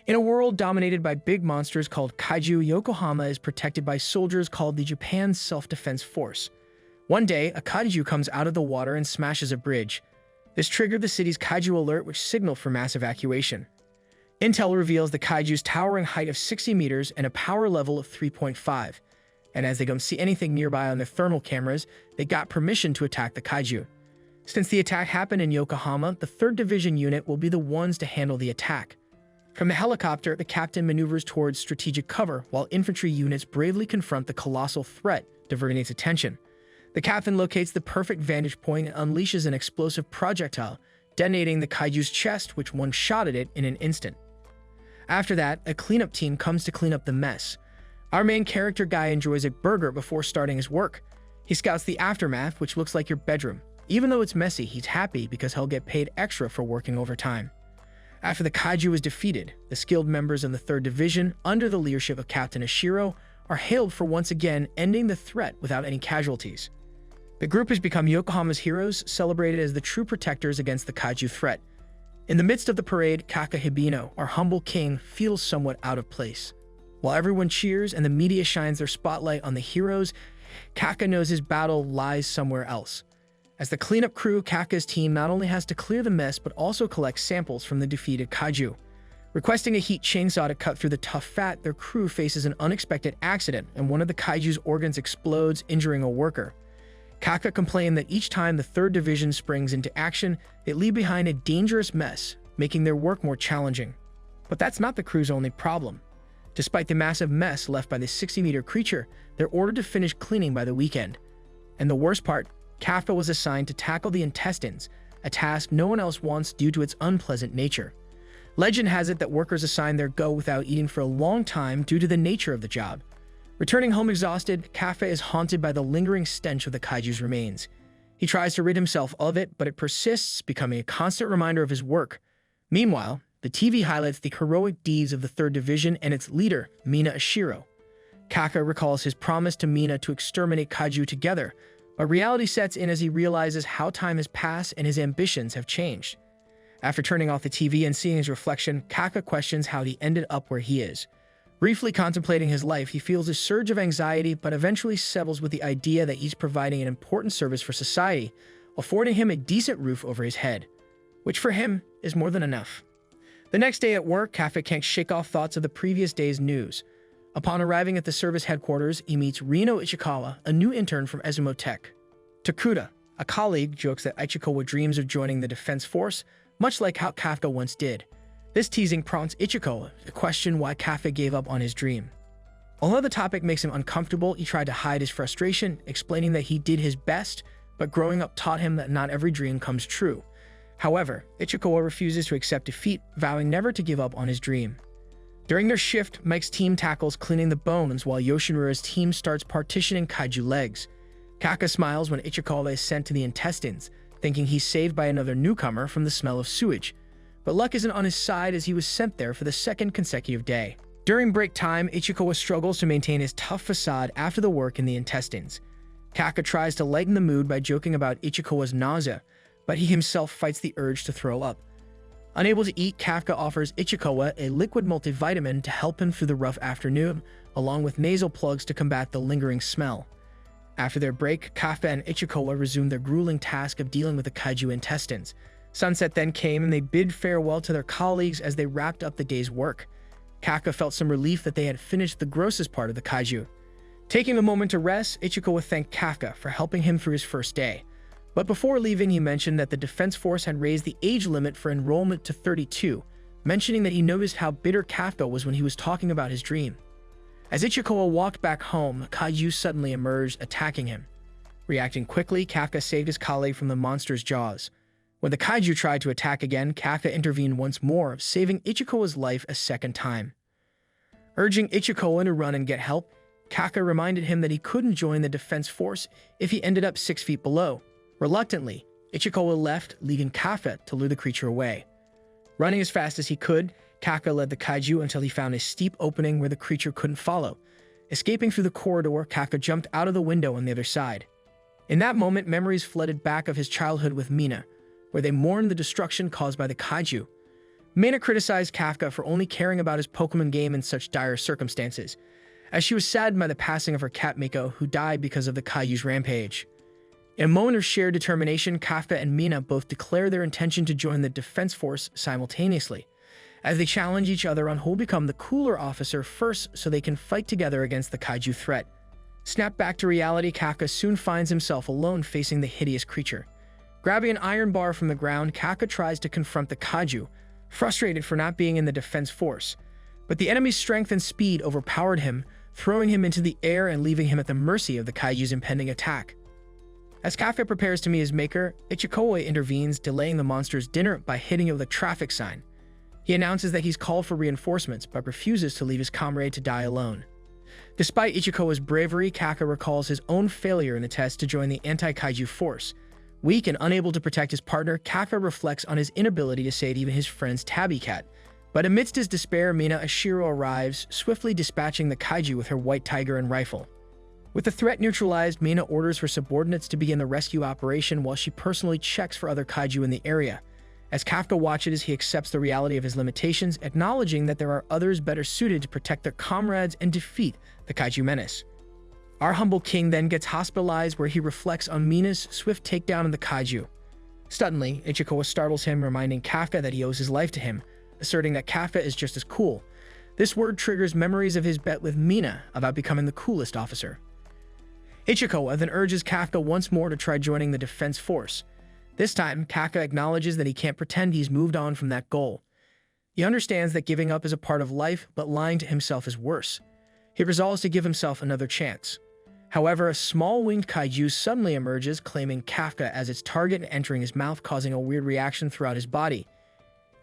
In a world dominated by big monsters called Kaiju, Yokohama is protected by soldiers called the Japan Self-Defense Force. One day, a Kaiju comes out of the water and smashes a bridge. This triggered the city's Kaiju alert, which signaled for mass evacuation. Intel reveals the Kaiju's towering height of 60 meters and a power level of 3.5. And as they don't see anything nearby on their thermal cameras, they got permission to attack the Kaiju. Since the attack happened in Yokohama, the 3rd Division unit will be the ones to handle the attack. From the helicopter, the captain maneuvers towards strategic cover, while infantry units bravely confront the colossal threat, diverting its attention. The captain locates the perfect vantage point and unleashes an explosive projectile, detonating the Kaiju's chest, which one-shotted it in an instant. After that, a cleanup team comes to clean up the mess. Our main character Guy enjoys a burger before starting his work. He scouts the aftermath, which looks like your bedroom. Even though it's messy, he's happy because he'll get paid extra for working overtime. After the Kaiju is defeated, the skilled members of the 3rd Division, under the leadership of Captain Ashiro, are hailed for once again ending the threat without any casualties. The group has become Yokohama's heroes, celebrated as the true protectors against the Kaiju threat. In the midst of the parade, Kaka Hibino, our humble king, feels somewhat out of place. While everyone cheers and the media shines their spotlight on the heroes, Kaka knows his battle lies somewhere else. As the cleanup crew, Kaka's team not only has to clear the mess but also collect samples from the defeated Kaiju. Requesting a heat chainsaw to cut through the tough fat, their crew faces an unexpected accident and one of the Kaiju's organs explodes, injuring a worker. Kaka complained that each time the 3rd Division springs into action, they leave behind a dangerous mess, making their work more challenging. But that's not the crew's only problem. Despite the massive mess left by the 60-meter creature, they're ordered to finish cleaning by the weekend. And the worst part, Kafka was assigned to tackle the intestines, a task no one else wants due to its unpleasant nature. Legend has it that workers assign their go without eating for a long time due to the nature of the job. Returning home exhausted, Kafka is haunted by the lingering stench of the Kaiju's remains. He tries to rid himself of it, but it persists, becoming a constant reminder of his work. Meanwhile, the TV highlights the heroic deeds of the 3rd Division and its leader, Mina Ashiro. Kaka recalls his promise to Mina to exterminate Kaiju together, but reality sets in as he realizes how time has passed and his ambitions have changed. After turning off the TV and seeing his reflection, Kaka questions how he ended up where he is. Briefly contemplating his life, he feels a surge of anxiety, but eventually settles with the idea that he's providing an important service for society, affording him a decent roof over his head, which for him is more than enough. The next day at work, Kafka can't shake off thoughts of the previous day's news. Upon arriving at the service headquarters, he meets Rino Ichikawa, a new intern from Ezumo Tech. Takuda, a colleague, jokes that Ichikawa dreams of joining the defense force, much like how Kafka once did. This teasing prompts Ichikawa to question why Kafka gave up on his dream. Although the topic makes him uncomfortable, he tried to hide his frustration, explaining that he did his best, but growing up taught him that not every dream comes true. However, Ichikawa refuses to accept defeat, vowing never to give up on his dream. During their shift, Mike's team tackles cleaning the bones while Yoshinura's team starts partitioning Kaiju legs. Kaka smiles when Ichikawa is sent to the intestines, thinking he's saved by another newcomer from the smell of sewage. But luck isn't on his side as he was sent there for the 2nd consecutive day. During break time, Ichikawa struggles to maintain his tough facade after the work in the intestines. Kaka tries to lighten the mood by joking about Ichikawa's nausea, but he himself fights the urge to throw up. Unable to eat, Kafka offers Ichikawa a liquid multivitamin to help him through the rough afternoon, along with nasal plugs to combat the lingering smell. After their break, Kafka and Ichikawa resume their grueling task of dealing with the Kaiju intestines. Sunset then came and they bid farewell to their colleagues as they wrapped up the day's work. Kaka felt some relief that they had finished the grossest part of the Kaiju. Taking a moment to rest, Ichikawa thanked Kafka for helping him through his first day. But before leaving, he mentioned that the Defense Force had raised the age limit for enrollment to 32, mentioning that he noticed how bitter Kafka was when he was talking about his dream. As Ichikawa walked back home, Kaiju suddenly emerged, attacking him. Reacting quickly, Kafka saved his colleague from the monster's jaws. When the Kaiju tried to attack again, Kafka intervened once more, saving Ichikawa's life a second time. Urging Ichikawa to run and get help, Kafka reminded him that he couldn't join the Defense Force if he ended up 6 feet below. Reluctantly, Ichikawa left, leaving Kafka to lure the creature away. Running as fast as he could, Kafka led the Kaiju until he found a steep opening where the creature couldn't follow. Escaping through the corridor, Kafka jumped out of the window on the other side. In that moment, memories flooded back of his childhood with Mina, where they mourned the destruction caused by the Kaiju. Mina criticized Kafka for only caring about his Pokemon game in such dire circumstances, as she was saddened by the passing of her cat Miko, who died because of the Kaiju's rampage. In a moment of shared determination, Kafka and Mina both declare their intention to join the defense force simultaneously, as they challenge each other on who will become the cooler officer first so they can fight together against the Kaiju threat. Snapped back to reality, Kafka soon finds himself alone facing the hideous creature. Grabbing an iron bar from the ground, Kafka tries to confront the Kaiju, frustrated for not being in the defense force. But the enemy's strength and speed overpowered him, throwing him into the air and leaving him at the mercy of the Kaiju's impending attack. As Kafka prepares to meet his maker, Ichikawa intervenes, delaying the monster's dinner by hitting it with a traffic sign. He announces that he's called for reinforcements, but refuses to leave his comrade to die alone. Despite Ichikawa's bravery, Kafka recalls his own failure in the test to join the anti-Kaiju force. Weak and unable to protect his partner, Kafka reflects on his inability to save even his friend's tabby cat. But amidst his despair, Mina Ashiro arrives, swiftly dispatching the Kaiju with her white tiger and rifle. With the threat neutralized, Mina orders her subordinates to begin the rescue operation while she personally checks for other Kaiju in the area. As Kafka watches, he accepts the reality of his limitations, acknowledging that there are others better suited to protect their comrades and defeat the Kaiju menace. Our humble king then gets hospitalized, where he reflects on Mina's swift takedown of the Kaiju. Suddenly, Ichikawa startles him, reminding Kafka that he owes his life to him, asserting that Kafka is just as cool. This word triggers memories of his bet with Mina about becoming the coolest officer. Ichikawa then urges Kafka once more to try joining the defense force. This time, Kafka acknowledges that he can't pretend he's moved on from that goal. He understands that giving up is a part of life, but lying to himself is worse. He resolves to give himself another chance. However, a small winged kaiju suddenly emerges, claiming Kafka as its target and entering his mouth, causing a weird reaction throughout his body.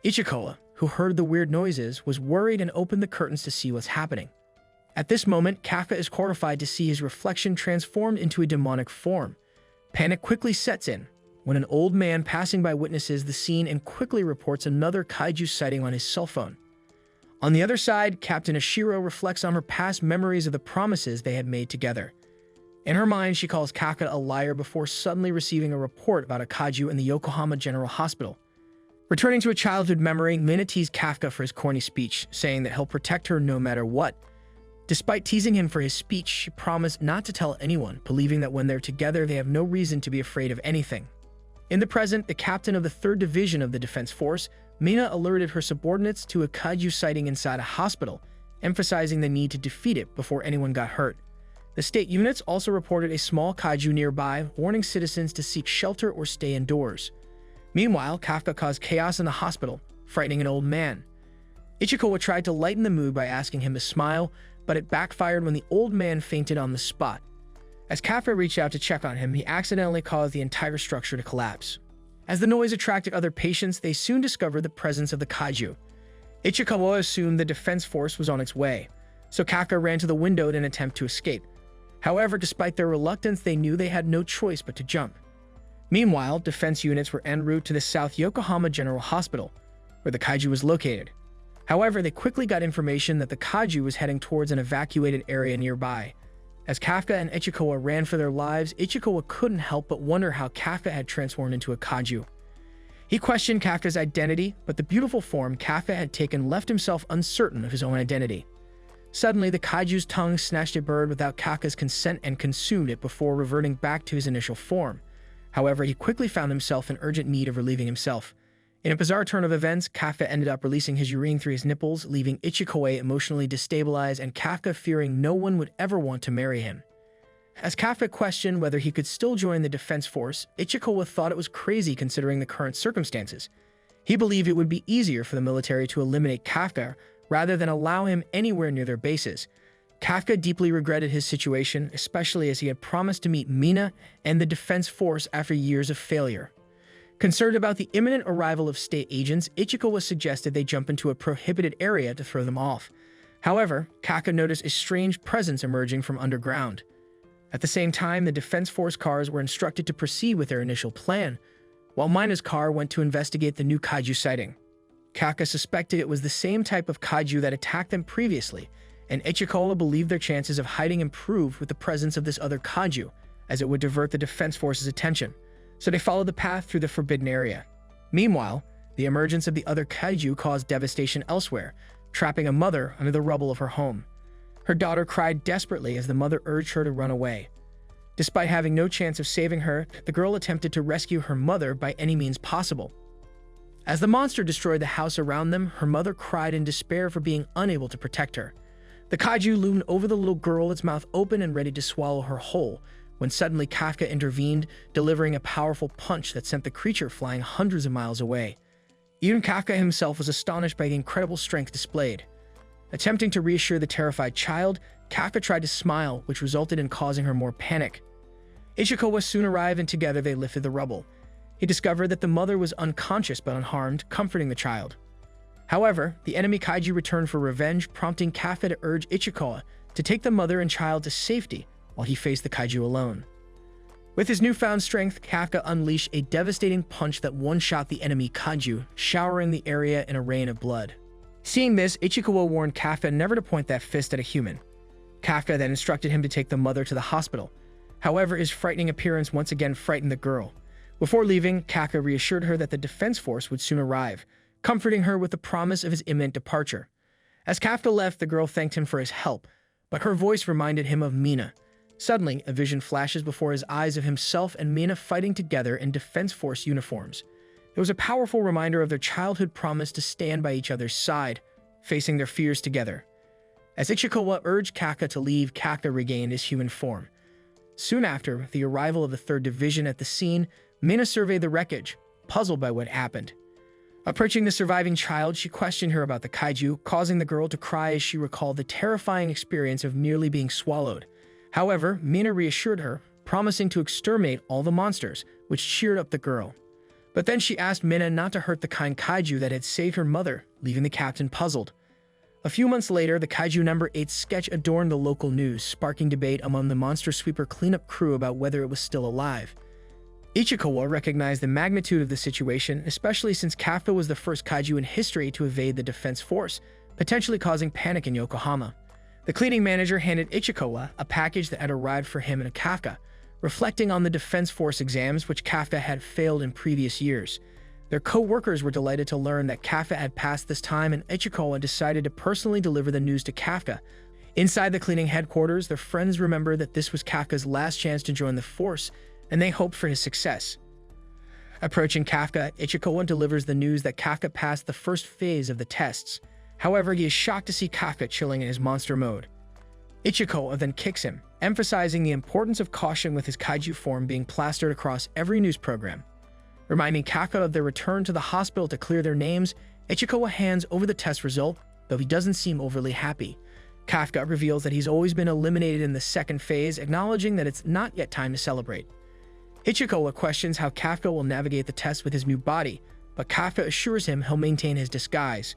Ichikawa, who heard the weird noises, was worried and opened the curtains to see what's happening. At this moment, Kafka is horrified to see his reflection transformed into a demonic form. Panic quickly sets in, when an old man passing by witnesses the scene and quickly reports another kaiju sighting on his cell phone. On the other side, Captain Ashiro reflects on her past memories of the promises they had made together. In her mind, she calls Kafka a liar before suddenly receiving a report about a kaiju in the Yokohama General Hospital. Returning to a childhood memory, Mina teased Kafka for his corny speech, saying that he'll protect her no matter what. Despite teasing him for his speech, she promised not to tell anyone, believing that when they're together, they have no reason to be afraid of anything. In the present, the captain of the 3rd Division of the Defense Force, Mina alerted her subordinates to a kaiju sighting inside a hospital, emphasizing the need to defeat it before anyone got hurt. The state units also reported a small kaiju nearby, warning citizens to seek shelter or stay indoors. Meanwhile, Kafka caused chaos in the hospital, frightening an old man. Ichikawa tried to lighten the mood by asking him to smile, but it backfired when the old man fainted on the spot. As Kafka reached out to check on him, he accidentally caused the entire structure to collapse. As the noise attracted other patients, they soon discovered the presence of the kaiju. Ichikawa assumed the defense force was on its way, so Kafka ran to the window in an attempt to escape. However, despite their reluctance, they knew they had no choice but to jump. Meanwhile, defense units were en route to the South Yokohama General Hospital, where the kaiju was located. However, they quickly got information that the kaiju was heading towards an evacuated area nearby. As Kafka and Ichikawa ran for their lives, Ichikawa couldn't help but wonder how Kafka had transformed into a kaiju. He questioned Kafka's identity, but the beautiful form Kafka had taken left himself uncertain of his own identity. Suddenly, the kaiju's tongue snatched a bird without Kafka's consent and consumed it before reverting back to his initial form. However, he quickly found himself in urgent need of relieving himself. In a bizarre turn of events, Kafka ended up releasing his urine through his nipples, leaving Ichikawa emotionally destabilized and Kafka fearing no one would ever want to marry him. As Kafka questioned whether he could still join the defense force, Ichikawa thought it was crazy considering the current circumstances. He believed it would be easier for the military to eliminate Kafka rather than allow him anywhere near their bases. Kafka deeply regretted his situation, especially as he had promised to meet Mina and the defense force after years of failure. Concerned about the imminent arrival of state agents, Ichikawa suggested they jump into a prohibited area to throw them off. However, Kafka noticed a strange presence emerging from underground. At the same time, the defense force cars were instructed to proceed with their initial plan, while Mina's car went to investigate the new kaiju sighting. Kafka suspected it was the same type of kaiju that attacked them previously, and Ichikawa believed their chances of hiding improved with the presence of this other kaiju, as it would divert the defense force's attention, so they followed the path through the forbidden area. Meanwhile, The emergence of the other kaiju caused devastation elsewhere, trapping a mother under the rubble of her home. Her daughter cried desperately as the mother urged her to run away. Despite having no chance of saving her, the girl attempted to rescue her mother by any means possible. As the monster destroyed the house around them, her mother cried in despair for being unable to protect her. The kaiju loomed over the little girl, its mouth open and ready to swallow her whole, when suddenly Kafka intervened, delivering a powerful punch that sent the creature flying hundreds of miles away. Even Kafka himself was astonished by the incredible strength displayed. Attempting to reassure the terrified child, Kafka tried to smile, which resulted in causing her more panic. Ichikawa soon arrived, and together they lifted the rubble. He discovered that the mother was unconscious but unharmed, comforting the child. However, the enemy kaiju returned for revenge, prompting Kafka to urge Ichikawa to take the mother and child to safety while he faced the kaiju alone. With his newfound strength, Kafka unleashed a devastating punch that one-shot the enemy kaiju, showering the area in a rain of blood. Seeing this, Ichikawa warned Kafka never to point that fist at a human. Kafka then instructed him to take the mother to the hospital. However, his frightening appearance once again frightened the girl. Before leaving, Kafka reassured her that the defense force would soon arrive, comforting her with the promise of his imminent departure. As Kafka left, the girl thanked him for his help, but her voice reminded him of Mina. Suddenly, a vision flashes before his eyes of himself and Mina fighting together in defense force uniforms. It was a powerful reminder of their childhood promise to stand by each other's side, facing their fears together. As Ichikawa urged Kafka to leave, Kafka regained his human form. Soon after the arrival of the 3rd Division at the scene, Mina surveyed the wreckage, puzzled by what happened. Approaching the surviving child, she questioned her about the kaiju, causing the girl to cry as she recalled the terrifying experience of nearly being swallowed. However, Mina reassured her, promising to exterminate all the monsters, which cheered up the girl. But then she asked Mina not to hurt the kind kaiju that had saved her mother, leaving the captain puzzled. A few months later, the Kaiju No.Eight sketch adorned the local news, sparking debate among the monster sweeper cleanup crew about whether it was still alive. Ichikawa recognized the magnitude of the situation, especially since Kafka was the first kaiju in history to evade the defense force, potentially causing panic in Yokohama. The cleaning manager handed Ichikawa a package that had arrived for him and Kafka, reflecting on the defense force exams which Kafka had failed in previous years. Their co-workers were delighted to learn that Kafka had passed this time, and Ichikawa decided to personally deliver the news to Kafka. Inside the cleaning headquarters, their friends remembered that this was Kafka's last chance to join the force, and they hoped for his success. Approaching Kafka, Ichikawa delivers the news that Kafka passed the first phase of the tests. However, he is shocked to see Kafka chilling in his monster mode. Ichikawa then kicks him, emphasizing the importance of caution with his kaiju form being plastered across every news program. Reminding Kafka of their return to the hospital to clear their names, Ichikawa hands over the test result, though he doesn't seem overly happy. Kafka reveals that he's always been eliminated in the 2nd phase, acknowledging that it's not yet time to celebrate. Ichikawa questions how Kafka will navigate the test with his new body, but Kafka assures him he'll maintain his disguise.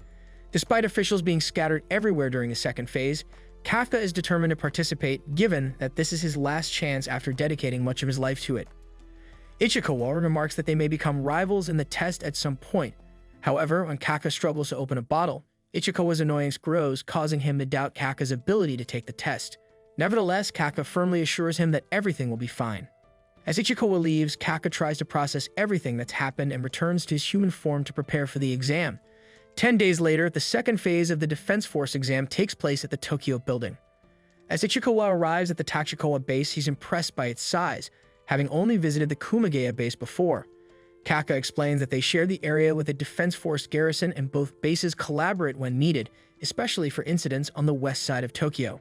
Despite officials being scattered everywhere during the 2nd phase, Kafka is determined to participate, given that this is his last chance after dedicating much of his life to it. Ichikawa remarks that they may become rivals in the test at some point. However, when Kafka struggles to open a bottle, Ichikawa's annoyance grows, causing him to doubt Kafka's ability to take the test. Nevertheless, Kafka firmly assures him that everything will be fine. As Ichikawa leaves, Kafka tries to process everything that's happened and returns to his human form to prepare for the exam. 10 days later, the 2nd phase of the Defense Force exam takes place at the Tokyo building. As Ichikawa arrives at the Tachikawa base, he's impressed by its size, having only visited the Kumageya base before. Kafka explains that they share the area with a Defense Force garrison and both bases collaborate when needed, especially for incidents on the west side of Tokyo.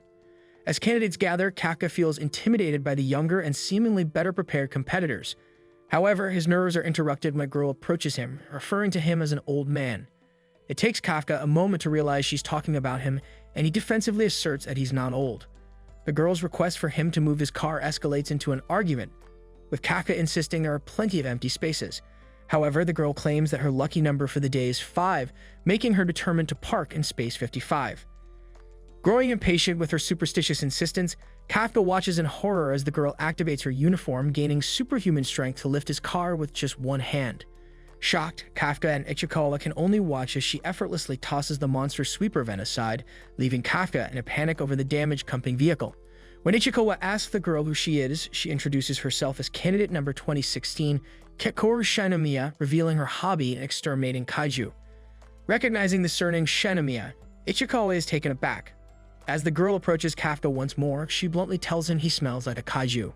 As candidates gather, Kafka feels intimidated by the younger and seemingly better prepared competitors. However, his nerves are interrupted when a girl approaches him, referring to him as an old man. It takes Kafka a moment to realize she's talking about him, and he defensively asserts that he's not old. The girl's request for him to move his car escalates into an argument, with Kafka insisting there are plenty of empty spaces. However, the girl claims that her lucky number for the day is 5, making her determined to park in space 55. Growing impatient with her superstitious insistence, Kafka watches in horror as the girl activates her uniform, gaining superhuman strength to lift his car with just one hand. Shocked, Kafka and Ichikawa can only watch as she effortlessly tosses the monster sweeper vent aside, leaving Kafka in a panic over the damaged company vehicle. When Ichikawa asks the girl who she is, she introduces herself as candidate number 2016, Kekoru Shinomiya, revealing her hobby in exterminating kaiju. Recognizing the surname Shinomiya, Ichikawa is taken aback. As the girl approaches Kafka once more, she bluntly tells him he smells like a kaiju.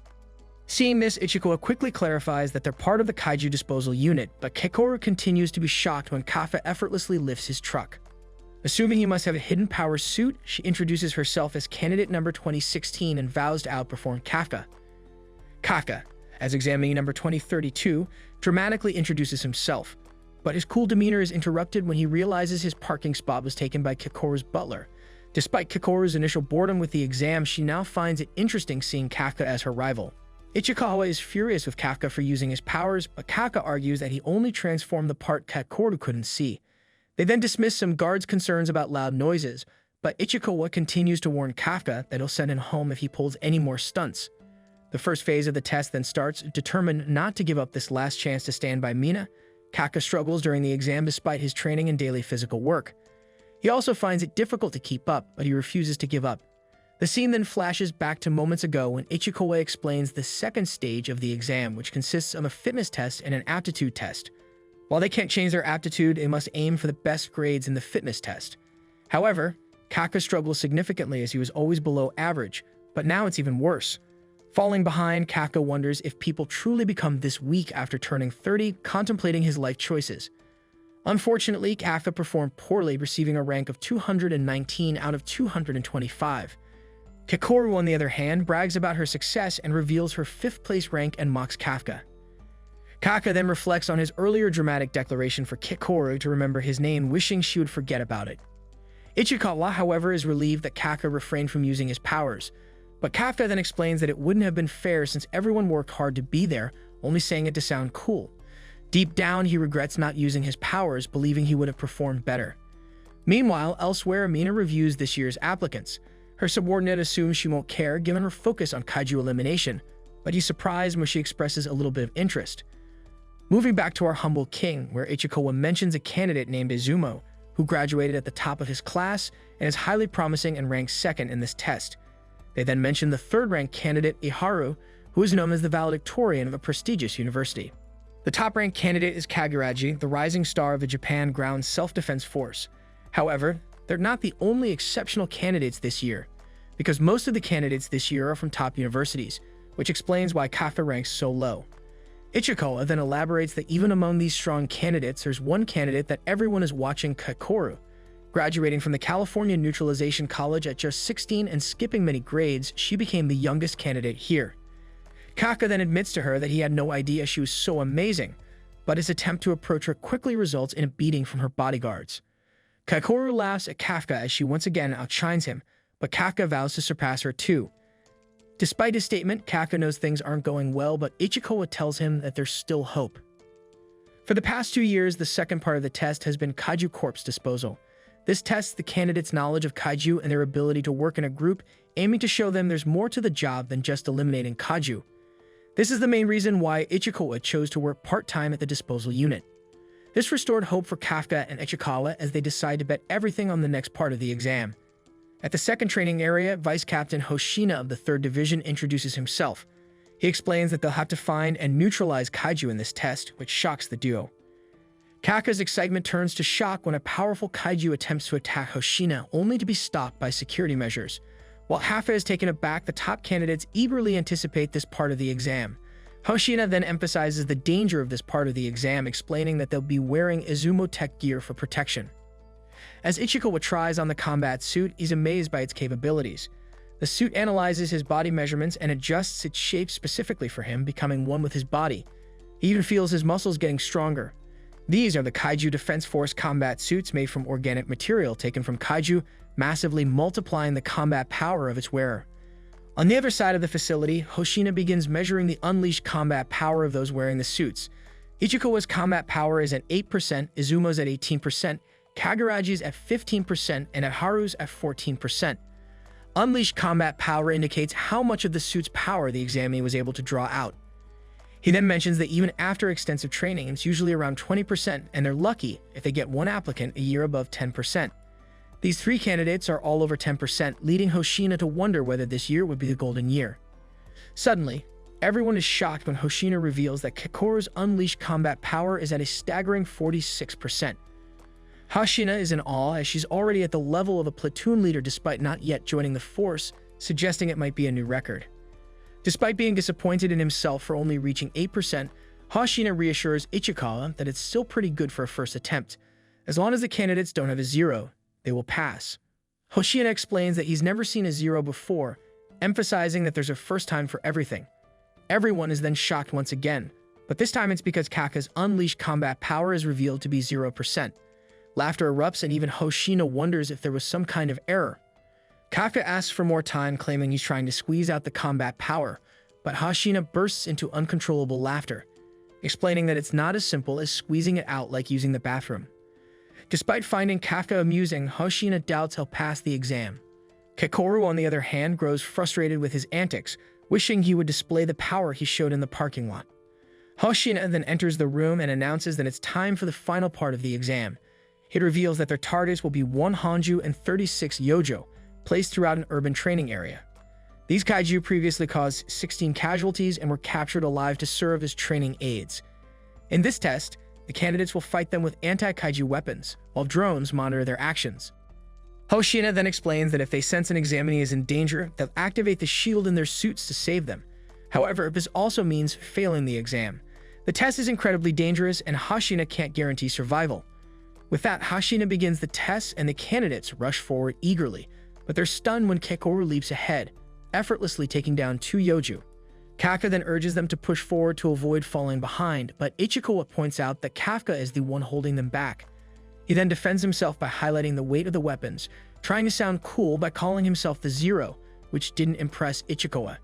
Seeing this, Ichikawa quickly clarifies that they're part of the kaiju disposal unit, but Kekoru continues to be shocked when Kafka effortlessly lifts his truck. Assuming he must have a hidden power suit, she introduces herself as candidate number 2016 and vows to outperform Kafka. Kafka, as examinee number 2032, dramatically introduces himself, but his cool demeanor is interrupted when he realizes his parking spot was taken by Kekoru's butler. Despite Kekoru's initial boredom with the exam, she now finds it interesting seeing Kafka as her rival. Ichikawa is furious with Kafka for using his powers, but Kafka argues that he only transformed the part Kekoru couldn't see. They then dismiss some guards' concerns about loud noises, but Ichikawa continues to warn Kafka that he'll send him home if he pulls any more stunts. The first phase of the test then starts. Determined not to give up this last chance to stand by Mina, Kafka struggles during the exam despite his training and daily physical work. He also finds it difficult to keep up, but he refuses to give up. The scene then flashes back to moments ago when Ichikawa explains the second stage of the exam, which consists of a fitness test and an aptitude test. While they can't change their aptitude, they must aim for the best grades in the fitness test. However, Kafka struggles significantly as he was always below average, but now it's even worse. Falling behind, Kafka wonders if people truly become this weak after turning 30, contemplating his life choices. Unfortunately, Kafka performed poorly, receiving a rank of 219 out of 225. Kekoru, on the other hand, brags about her success and reveals her 5th place rank and mocks Kafka. Kafka then reflects on his earlier dramatic declaration for Kekoru to remember his name, wishing she would forget about it. Ichikawa, however, is relieved that Kafka refrained from using his powers, but Kafka then explains that it wouldn't have been fair since everyone worked hard to be there, only saying it to sound cool. Deep down, he regrets not using his powers, believing he would have performed better. Meanwhile, elsewhere, Mina reviews this year's applicants. Her subordinate assumes she won't care given her focus on kaiju elimination, but he's surprised when she expresses a little bit of interest. Moving back to our humble king, where Ichikawa mentions a candidate named Izumo, who graduated at the top of his class and is highly promising and ranks 2nd in this test. They then mention the 3rd-ranked candidate Iharu, who is known as the valedictorian of a prestigious university. The top-ranked candidate is Kaguraji, the rising star of the Japan Ground Self-Defense Force. However, they're not the only exceptional candidates this year, because most of the candidates this year are from top universities, which explains why Kafka ranks so low. Ichikawa then elaborates that even among these strong candidates, there's one candidate that everyone is watching, Kekoru. Graduating from the California Neutralization College at just 16 and skipping many grades, she became the youngest candidate here. Kafka then admits to her that he had no idea she was so amazing, but his attempt to approach her quickly results in a beating from her bodyguards. Kekoru laughs at Kafka as she once again outshines him, but Kafka vows to surpass her too. Despite his statement, Kafka knows things aren't going well, but Ichikawa tells him that there's still hope. For the past 2 years, the second part of the test has been Kaiju corpse disposal. This tests the candidates' knowledge of kaiju and their ability to work in a group, aiming to show them there's more to the job than just eliminating kaiju. This is the main reason why Ichikawa chose to work part-time at the disposal unit. This restored hope for Kafka and Ichikawa as they decide to bet everything on the next part of the exam. At the second training area, Vice Captain Hoshina of the 3rd Division introduces himself. He explains that they'll have to find and neutralize kaiju in this test, which shocks the duo. Kafka's excitement turns to shock when a powerful kaiju attempts to attack Hoshina, only to be stopped by security measures. While Kafka is taken aback, the top candidates eagerly anticipate this part of the exam. Hoshina then emphasizes the danger of this part of the exam, explaining that they'll be wearing Izumo tech gear for protection. As Ichikawa tries on the combat suit, he's amazed by its capabilities. The suit analyzes his body measurements and adjusts its shape specifically for him, becoming one with his body. He even feels his muscles getting stronger. These are the Kaiju Defense Force combat suits made from organic material taken from Kaiju, massively multiplying the combat power of its wearer. On the other side of the facility, Hoshina begins measuring the unleashed combat power of those wearing the suits. Ichikawa's combat power is at 8%, Izumo's at 18%, Kaguraji's at 15%, and Haru's at 14%. Unleashed combat power indicates how much of the suit's power the examinee was able to draw out. He then mentions that even after extensive training, it's usually around 20%, and they're lucky if they get one applicant a year above 10%. These three candidates are all over 10%, leading Hoshina to wonder whether this year would be the golden year. Suddenly, everyone is shocked when Hoshina reveals that Kakoru's unleashed combat power is at a staggering 46%. Hoshina is in awe as she's already at the level of a platoon leader despite not yet joining the force, suggesting it might be a new record. Despite being disappointed in himself for only reaching 8%, Hoshina reassures Ichikawa that it's still pretty good for a first attempt. As long as the candidates don't have a 0, they will pass. Hoshina explains that he's never seen a 0 before, emphasizing that there's a first time for everything. Everyone is then shocked once again, but this time it's because Kaka's unleashed combat power is revealed to be 0%. Laughter erupts and even Hoshina wonders if there was some kind of error. Kaka asks for more time, claiming he's trying to squeeze out the combat power, but Hoshina bursts into uncontrollable laughter, explaining that it's not as simple as squeezing it out like using the bathroom. Despite finding Kafka amusing, Hoshina doubts he'll pass the exam. Kakoru, on the other hand, grows frustrated with his antics, wishing he would display the power he showed in the parking lot. Hoshina then enters the room and announces that it's time for the final part of the exam. It reveals that their targets will be 1 Hanju and 36 Yojo, placed throughout an urban training area. These kaiju previously caused 16 casualties and were captured alive to serve as training aids. In this test, the candidates will fight them with anti-kaiju weapons, while drones monitor their actions. Hoshina then explains that if they sense an examinee is in danger, they'll activate the shield in their suits to save them. However, this also means failing the exam. The test is incredibly dangerous, and Hoshina can't guarantee survival. With that, Hoshina begins the test, and the candidates rush forward eagerly, but they're stunned when Kakoru leaps ahead, effortlessly taking down 2 Yoju. Kafka then urges them to push forward to avoid falling behind, but Ichikawa points out that Kafka is the one holding them back. He then defends himself by highlighting the weight of the weapons, trying to sound cool by calling himself the 0, which didn't impress Ichikawa.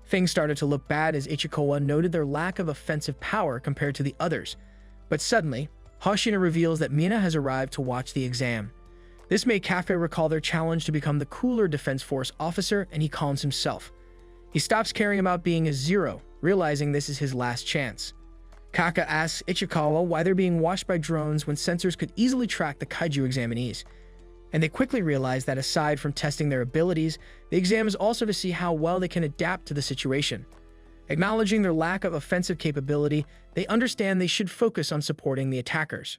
Things started to look bad as Ichikawa noted their lack of offensive power compared to the others, but suddenly, Hoshina reveals that Mina has arrived to watch the exam. This made Kafka recall their challenge to become the cooler Defense Force officer, and he calms himself. He stops caring about being a 0, realizing this is his last chance. Kaka asks Ichikawa why they're being watched by drones when sensors could easily track the kaiju examinees. And they quickly realize that aside from testing their abilities, the exam is also to see how well they can adapt to the situation. Acknowledging their lack of offensive capability, they understand they should focus on supporting the attackers.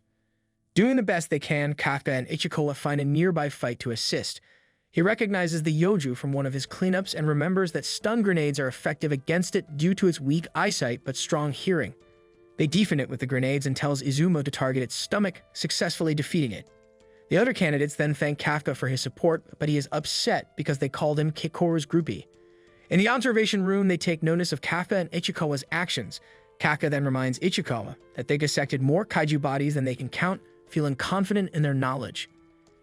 Doing the best they can, Kafka and Ichikawa find a nearby fight to assist. He recognizes the Yoju from one of his cleanups and remembers that stun grenades are effective against it due to its weak eyesight but strong hearing. They deafen it with the grenades and tells Izumo to target its stomach, successfully defeating it. The other candidates then thank Kafka for his support, but he is upset because they called him Kakoru's groupie. In the observation room, they take notice of Kafka and Ichikawa's actions. Kafka then reminds Ichikawa that they dissected more kaiju bodies than they can count, feeling confident in their knowledge.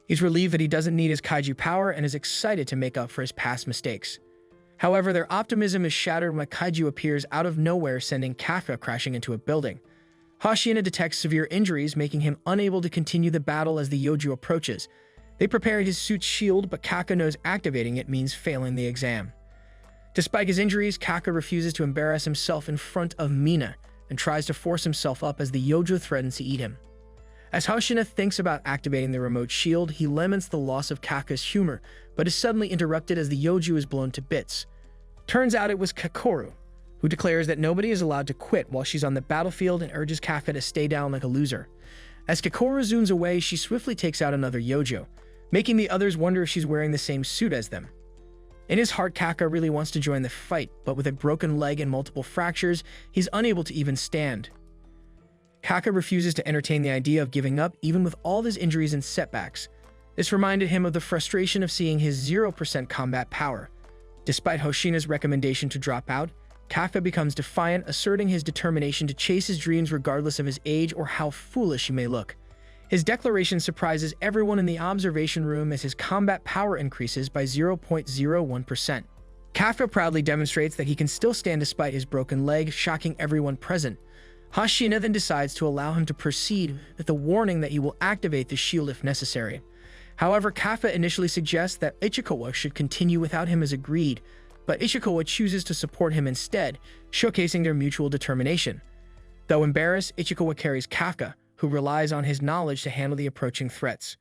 He's relieved that he doesn't need his kaiju power and is excited to make up for his past mistakes. However, their optimism is shattered when a kaiju appears out of nowhere, sending Kafka crashing into a building. Hoshina detects severe injuries, making him unable to continue the battle as the Yoju approaches. They prepare his suit's shield, but Kaka knows activating it means failing the exam. Despite his injuries, Kaka refuses to embarrass himself in front of Mina and tries to force himself up as the Yoju threatens to eat him. As Hoshina thinks about activating the remote shield, he laments the loss of Kaka's humor, but is suddenly interrupted as the Yoju is blown to bits. Turns out it was Kakoru, who declares that nobody is allowed to quit while she's on the battlefield and urges Kafka to stay down like a loser. As Kakoru zooms away, she swiftly takes out another Yojo, making the others wonder if she's wearing the same suit as them. In his heart, Kaka really wants to join the fight, but with a broken leg and multiple fractures, he's unable to even stand. Kaka refuses to entertain the idea of giving up, even with all his injuries and setbacks. This reminded him of the frustration of seeing his 0% combat power. Despite Hoshina's recommendation to drop out, Kaka becomes defiant, asserting his determination to chase his dreams regardless of his age or how foolish he may look. His declaration surprises everyone in the observation room as his combat power increases by 0.01%. Kafka proudly demonstrates that he can still stand despite his broken leg, shocking everyone present. Hoshina then decides to allow him to proceed with the warning that he will activate the shield if necessary. However, Kafka initially suggests that Ichikawa should continue without him as agreed, but Ichikawa chooses to support him instead, showcasing their mutual determination. Though embarrassed, Ichikawa carries Kafka, who relies on his knowledge to handle the approaching threats.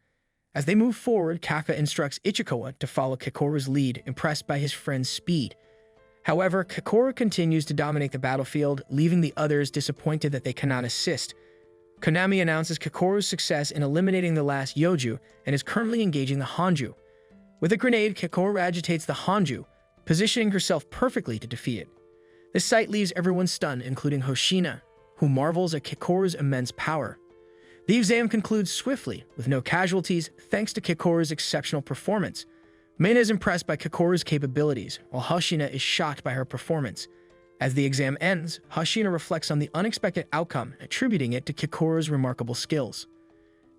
As they move forward, Kafka instructs Ichikawa to follow Kikoru's lead, impressed by his friend's speed. However, Kikoru continues to dominate the battlefield, leaving the others disappointed that they cannot assist. Konami announces Kikoru's success in eliminating the last Yoju and is currently engaging the Hanju. With a grenade, Kikoru agitates the Hanju, positioning herself perfectly to defeat it. This sight leaves everyone stunned, including Hoshina, who marvels at Kikoru's immense power. The exam concludes swiftly, with no casualties, thanks to Kikoru's exceptional performance. Mina is impressed by Kikoru's capabilities, while Hoshina is shocked by her performance. As the exam ends, Hoshina reflects on the unexpected outcome, attributing it to Kikoru's remarkable skills.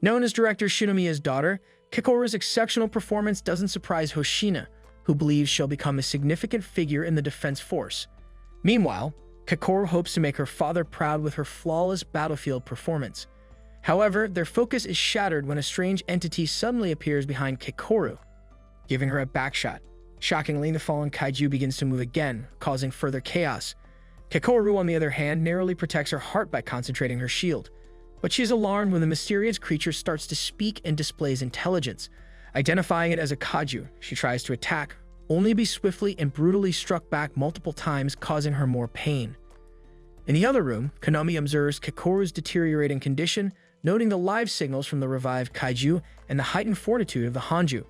Known as director Shinomiya's daughter, Kikoru's exceptional performance doesn't surprise Hoshina, who believes she'll become a significant figure in the defense force. Meanwhile, Kikoru hopes to make her father proud with her flawless battlefield performance. However, their focus is shattered when a strange entity suddenly appears behind Kikoru, giving her a backshot. Shockingly, the fallen Kaiju begins to move again, causing further chaos. Kikoru, on the other hand, narrowly protects her heart by concentrating her shield. But she is alarmed when the mysterious creature starts to speak and displays intelligence. Identifying it as a Kaiju, she tries to attack, only to be swiftly and brutally struck back multiple times, causing her more pain. In the other room, Konami observes Kikoru's deteriorating condition, noting the live signals from the revived Kaiju and the heightened fortitude of the Hanju.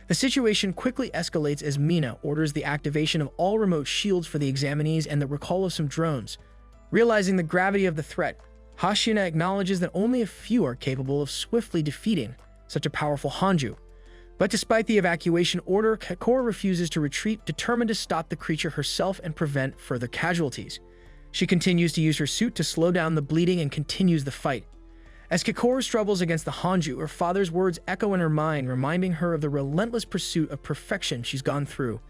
The situation quickly escalates as Mina orders the activation of all remote shields for the examinees and the recall of some drones. Realizing the gravity of the threat, Hoshina acknowledges that only a few are capable of swiftly defeating such a powerful Hanju. But despite the evacuation order, Kikoru refuses to retreat, determined to stop the creature herself and prevent further casualties. She continues to use her suit to slow down the bleeding and continues the fight. As Kikoru struggles against the Hanju, her father's words echo in her mind, reminding her of the relentless pursuit of perfection she's gone through.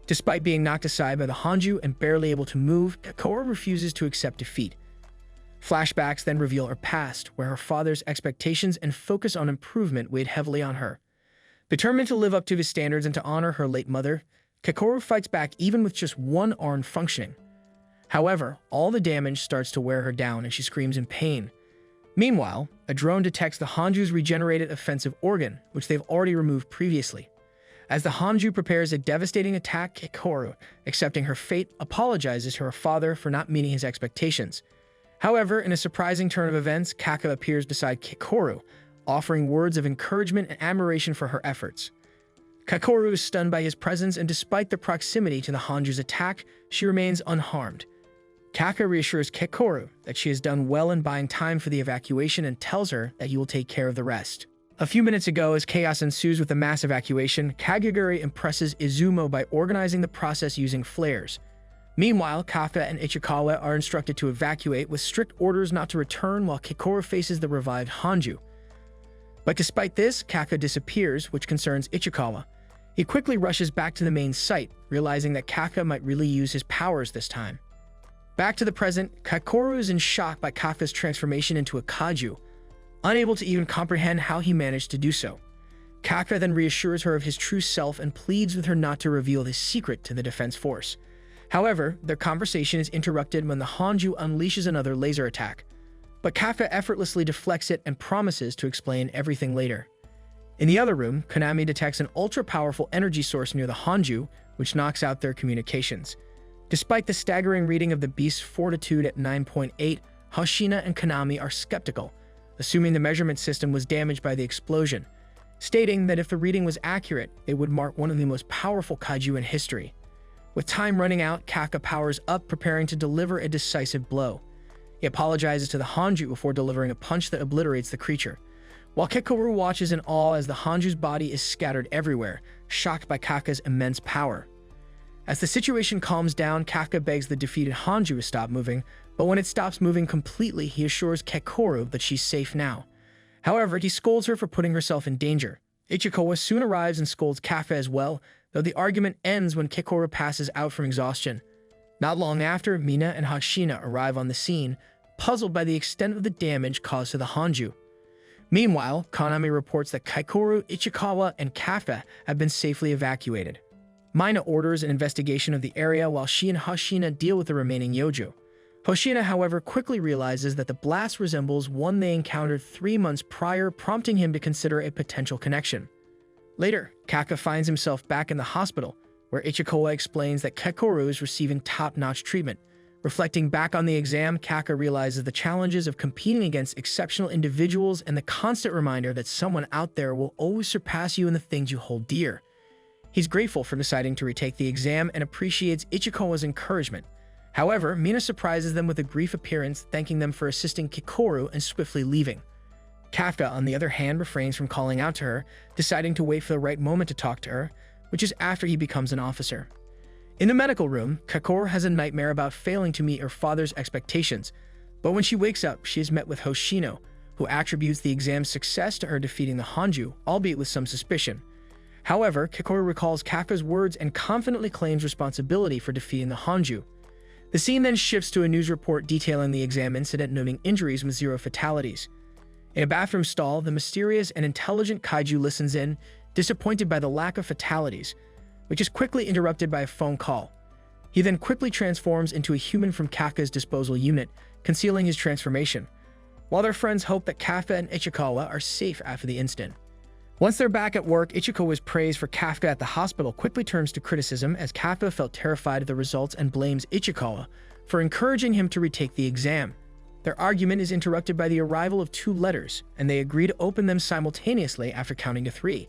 Despite being knocked aside by the Hanju and barely able to move, Kikoru refuses to accept defeat. Flashbacks then reveal her past, where her father's expectations and focus on improvement weighed heavily on her. Determined to live up to his standards and to honor her late mother, Kikoru fights back even with just one arm functioning. However, all the damage starts to wear her down and she screams in pain. Meanwhile, a drone detects the Hanju's regenerated offensive organ, which they've already removed previously. As the Hanju prepares a devastating attack, Kikoru, accepting her fate, apologizes to her father for not meeting his expectations. However, in a surprising turn of events, Kaka appears beside Kikoru, offering words of encouragement and admiration for her efforts. Kikoru is stunned by his presence, and despite the proximity to the Hanju's attack, she remains unharmed. Kaka reassures Kikoru that she has done well in buying time for the evacuation and tells her that he will take care of the rest. A few minutes ago, as chaos ensues with the mass evacuation, Kageguri impresses Izumo by organizing the process using flares. Meanwhile, Kafka and Ichikawa are instructed to evacuate with strict orders not to return while Kikoru faces the revived Hanju. But despite this, Kaka disappears, which concerns Ichikawa. He quickly rushes back to the main site, realizing that Kaka might really use his powers this time. Back to the present, Kikoru is in shock by Kafka's transformation into a Kaiju, unable to even comprehend how he managed to do so. Kafka then reassures her of his true self and pleads with her not to reveal his secret to the defense force. However, their conversation is interrupted when the Hanju unleashes another laser attack, but Kafka effortlessly deflects it and promises to explain everything later. In the other room, Konami detects an ultra-powerful energy source near the Hanju, which knocks out their communications. Despite the staggering reading of the beast's fortitude at 9.8, Hoshina and Konami are skeptical, assuming the measurement system was damaged by the explosion, stating that if the reading was accurate, it would mark one of the most powerful Kaiju in history. With time running out, Kaka powers up, preparing to deliver a decisive blow. He apologizes to the Hanju before delivering a punch that obliterates the creature, while Kikoru watches in awe as the Hanju's body is scattered everywhere, shocked by Kaka's immense power. As the situation calms down, Kaka begs the defeated Hanju to stop moving, but when it stops moving completely, he assures Kikoru that she's safe now. However, he scolds her for putting herself in danger. Ichikawa soon arrives and scolds Kaka as well, though the argument ends when Kikoru passes out from exhaustion. Not long after, Mina and Hoshina arrive on the scene, puzzled by the extent of the damage caused to the Hanju. Meanwhile, Konami reports that Kikoru, Ichikawa, and Kaka have been safely evacuated. Mina orders an investigation of the area while she and Hoshina deal with the remaining Yoju. Hoshina, however, quickly realizes that the blast resembles one they encountered 3 months prior, prompting him to consider a potential connection. Later, Kaka finds himself back in the hospital, where Ichikawa explains that Kekoru is receiving top-notch treatment. Reflecting back on the exam, Kaka realizes the challenges of competing against exceptional individuals and the constant reminder that someone out there will always surpass you in the things you hold dear. He's grateful for deciding to retake the exam and appreciates Ichikawa's encouragement. However, Mina surprises them with a brief appearance, thanking them for assisting Kekoru and swiftly leaving. Kafka, on the other hand, refrains from calling out to her, deciding to wait for the right moment to talk to her, which is after he becomes an officer. In the medical room, Kekoru has a nightmare about failing to meet her father's expectations, but when she wakes up, she is met with Hoshino, who attributes the exam's success to her defeating the Hanju, albeit with some suspicion. However, Kekoru recalls Kafka's words and confidently claims responsibility for defeating the Hanju. The scene then shifts to a news report detailing the exam incident, noting injuries with 0 fatalities. In a bathroom stall, the mysterious and intelligent Kaiju listens in, disappointed by the lack of fatalities, which is quickly interrupted by a phone call. He then quickly transforms into a human from Kafka's disposal unit, concealing his transformation, while their friends hope that Kafka and Ichikawa are safe after the incident. Once they're back at work, Ichikawa's praise for Kafka at the hospital quickly turns to criticism as Kafka felt terrified of the results and blames Ichikawa for encouraging him to retake the exam. Their argument is interrupted by the arrival of 2 letters, and they agree to open them simultaneously after counting to 3.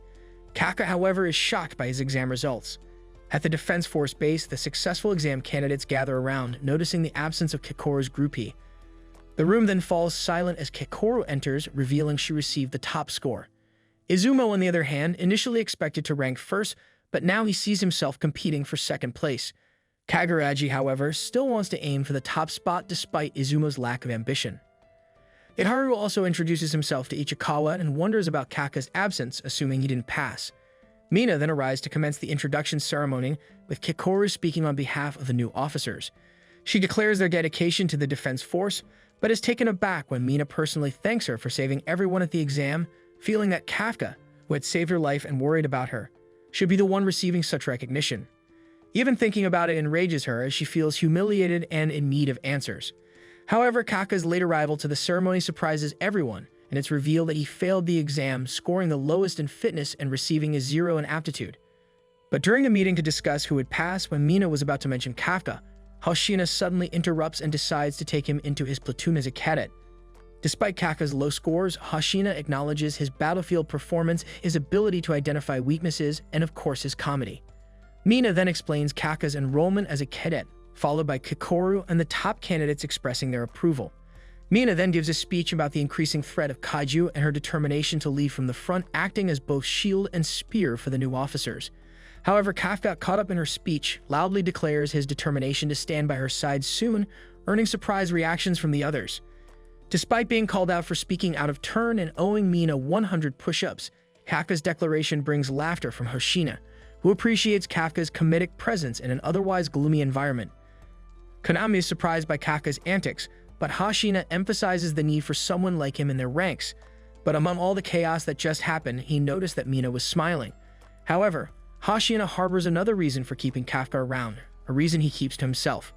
Kafka, however, is shocked by his exam results. At the Defense Force base, the successful exam candidates gather around, noticing the absence of Kekoru's groupie. The room then falls silent as Kekoru enters, revealing she received the top score. Izumo, on the other hand, initially expected to rank first, but now he sees himself competing for second place. Kaguraji, however, still wants to aim for the top spot despite Izumo's lack of ambition. Itaharu also introduces himself to Ichikawa and wonders about Kaka's absence, assuming he didn't pass. Mina then arrives to commence the introduction ceremony, with Kekoru speaking on behalf of the new officers. She declares their dedication to the Defense Force, but is taken aback when Mina personally thanks her for saving everyone at the exam, feeling that Kafka, who had saved her life and worried about her, should be the one receiving such recognition. Even thinking about it enrages her as she feels humiliated and in need of answers. However, Kaka's late arrival to the ceremony surprises everyone, and it's revealed that he failed the exam, scoring the lowest in fitness and receiving a 0 in aptitude. But during a meeting to discuss who would pass, when Mina was about to mention Kafka, Hoshina suddenly interrupts and decides to take him into his platoon as a cadet. Despite Kaka's low scores, Hoshina acknowledges his battlefield performance, his ability to identify weaknesses, and of course his comedy. Mina then explains Kaka's enrollment as a cadet, followed by Kekoru and the top candidates expressing their approval. Mina then gives a speech about the increasing threat of Kaiju and her determination to lead from the front, acting as both shield and spear for the new officers. However, Kafka, caught up in her speech, loudly declares his determination to stand by her side soon, earning surprise reactions from the others. Despite being called out for speaking out of turn and owing Mina 100 push-ups, Kafka's declaration brings laughter from Hoshina, who appreciates Kafka's comedic presence in an otherwise gloomy environment. Konami is surprised by Kafka's antics, but Hoshina emphasizes the need for someone like him in their ranks. But among all the chaos that just happened, he noticed that Mina was smiling. However, Hoshina harbors another reason for keeping Kafka around, a reason he keeps to himself.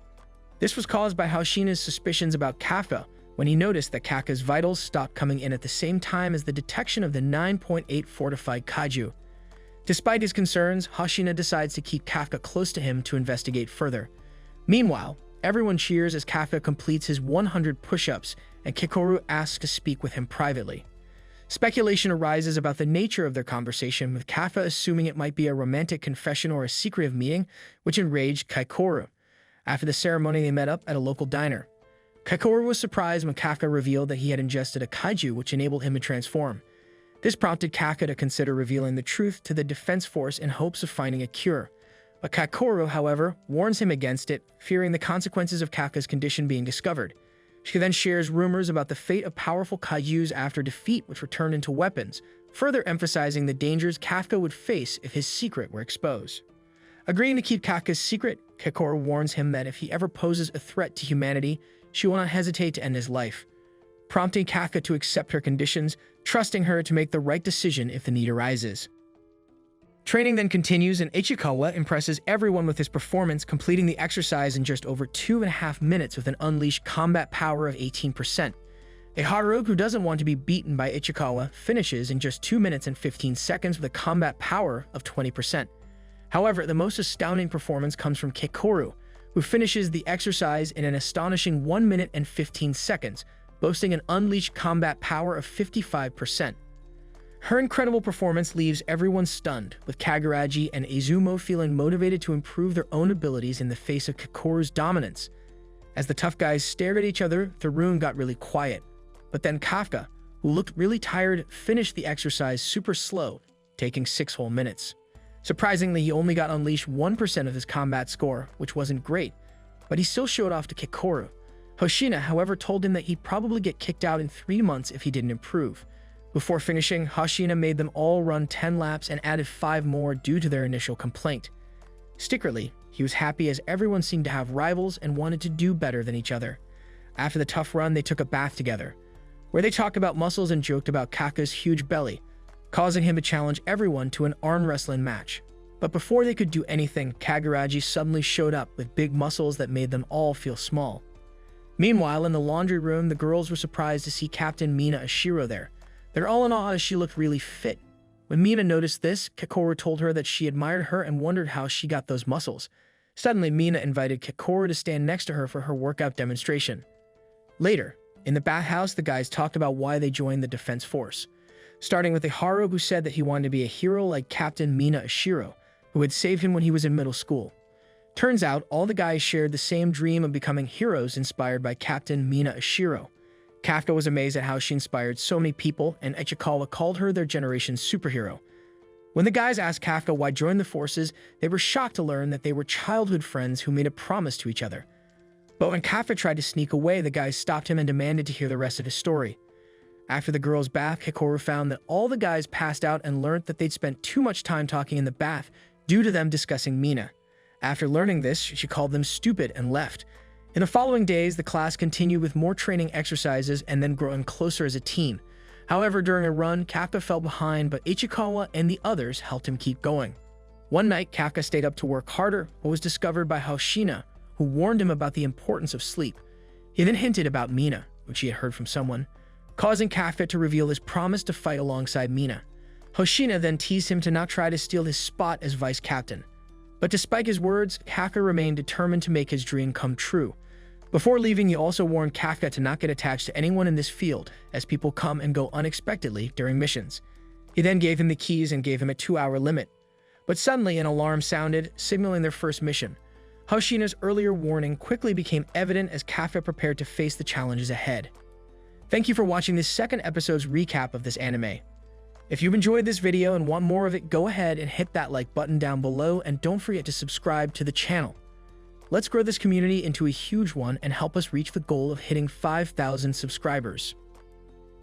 This was caused by Hoshina's suspicions about Kafka when he noticed that Kafka's vitals stopped coming in at the same time as the detection of the 9.8 fortified Kaiju. Despite his concerns, Hoshina decides to keep Kafka close to him to investigate further. Meanwhile, everyone cheers as Kafka completes his 100 push-ups, and Kekoru asks to speak with him privately. Speculation arises about the nature of their conversation, with Kafka assuming it might be a romantic confession or a secretive meeting, which enraged Kekoru. After the ceremony, they met up at a local diner. Kekoru was surprised when Kafka revealed that he had ingested a kaiju, which enabled him to transform. This prompted Kafka to consider revealing the truth to the Defense Force in hopes of finding a cure. But Kekoru, however, warns him against it, fearing the consequences of Kafka's condition being discovered. She then shares rumors about the fate of powerful kaijus after defeat, which were turned into weapons, further emphasizing the dangers Kafka would face if his secret were exposed. Agreeing to keep Kafka's secret, Kekoru warns him that if he ever poses a threat to humanity, she will not hesitate to end his life, prompting Kafka to accept her conditions, trusting her to make the right decision if the need arises. Training then continues, and Ichikawa impresses everyone with his performance, completing the exercise in just over 2.5 minutes with an unleashed combat power of 18%. A Haruo who doesn't want to be beaten by Ichikawa finishes in just 2 minutes and 15 seconds with a combat power of 20%. However, the most astounding performance comes from Keikoru, who finishes the exercise in an astonishing 1 minute and 15 seconds, boasting an unleashed combat power of 55%. Her incredible performance leaves everyone stunned, with Kaguraji and Izumo feeling motivated to improve their own abilities in the face of Keikoru's dominance. As the tough guys stared at each other, the room got really quiet. But then Kafka, who looked really tired, finished the exercise super slow, taking 6 whole minutes. Surprisingly, he only got unleashed 1% of his combat score, which wasn't great, but he still showed off to Keikoru. Hoshina, however, told him that he'd probably get kicked out in 3 months if he didn't improve. Before finishing, Hoshina made them all run 10 laps and added 5 more due to their initial complaint. Secretly, he was happy as everyone seemed to have rivals and wanted to do better than each other. After the tough run, they took a bath together, where they talked about muscles and joked about Kaka's huge belly, causing him to challenge everyone to an arm wrestling match. But before they could do anything, Kaguraji suddenly showed up with big muscles that made them all feel small. Meanwhile, in the laundry room, the girls were surprised to see Captain Mina Ashiro there. They're all in awe as she looked really fit. When Mina noticed this, Keikoru told her that she admired her and wondered how she got those muscles. Suddenly, Mina invited Keikoru to stand next to her for her workout demonstration. Later, in the bathhouse, the guys talked about why they joined the defense force, starting with a Haru who said that he wanted to be a hero like Captain Mina Ashiro, who had saved him when he was in middle school. Turns out, all the guys shared the same dream of becoming heroes inspired by Captain Mina Ashiro. Kafka was amazed at how she inspired so many people, and Ichikawa called her their generation's superhero. When the guys asked Kafka why join the forces, they were shocked to learn that they were childhood friends who made a promise to each other. But when Kafka tried to sneak away, the guys stopped him and demanded to hear the rest of his story. After the girls' bath, Keikoru found that all the guys passed out and learned that they'd spent too much time talking in the bath due to them discussing Mina. After learning this, she called them stupid and left. In the following days, the class continued with more training exercises and then growing closer as a team. However, during a run, Kafka fell behind, but Ichikawa and the others helped him keep going. One night, Kafka stayed up to work harder, but was discovered by Hoshina, who warned him about the importance of sleep. He then hinted about Mina, which he had heard from someone, causing Kafka to reveal his promise to fight alongside Mina. Hoshina then teased him to not try to steal his spot as vice captain. But despite his words, Kafka remained determined to make his dream come true. Before leaving, he also warned Kafka to not get attached to anyone in this field, as people come and go unexpectedly during missions. He then gave him the keys and gave him a 2-hour limit. But suddenly an alarm sounded, signaling their first mission. Hoshina's earlier warning quickly became evident as Kafka prepared to face the challenges ahead. Thank you for watching this second episode's recap of this anime. If you've enjoyed this video and want more of it, go ahead and hit that like button down below, and don't forget to subscribe to the channel. Let's grow this community into a huge one and help us reach the goal of hitting 5,000 subscribers.